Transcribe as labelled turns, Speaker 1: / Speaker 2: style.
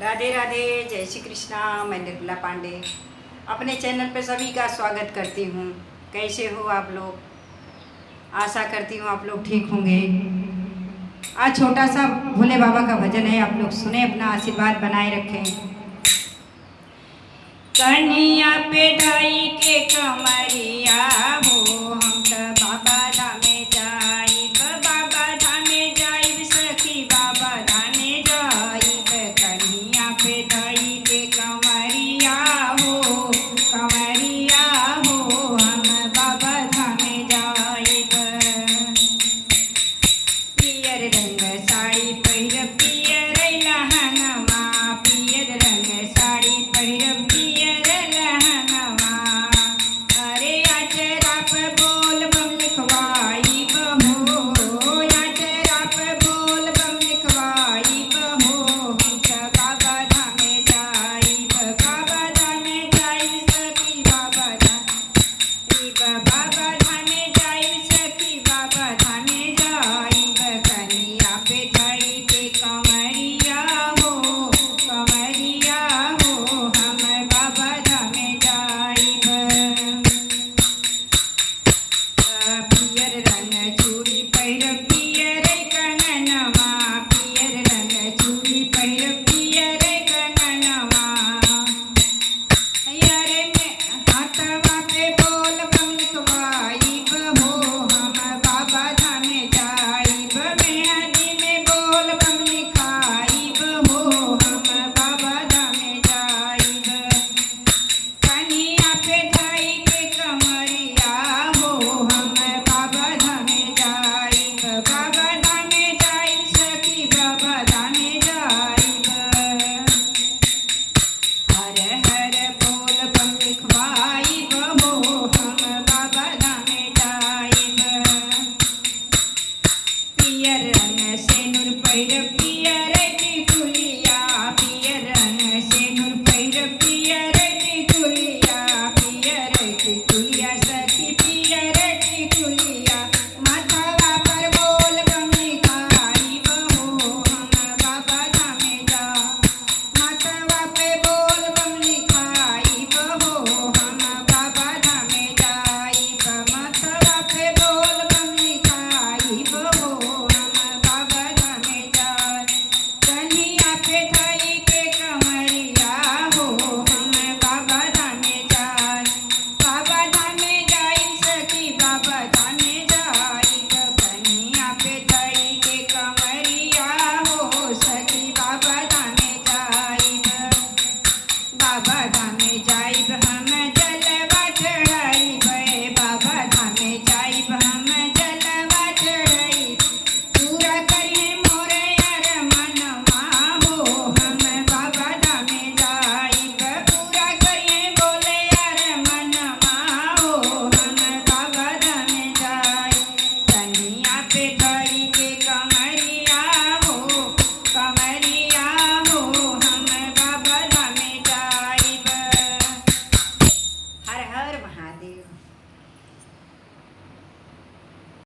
Speaker 1: राधे राधे, जय श्री कृष्णा। मैं निर्मला पांडे अपने चैनल पर सभी का स्वागत करती हूँ। कैसे हो आप लोग? आशा करती हूँ आप लोग ठीक होंगे। आज छोटा सा भोले बाबा का भजन है, आप लोग सुने, अपना आशीर्वाद बनाए रखें। कन्हैया पे ढाई के कमरिया हो, हम तो बाबा धाम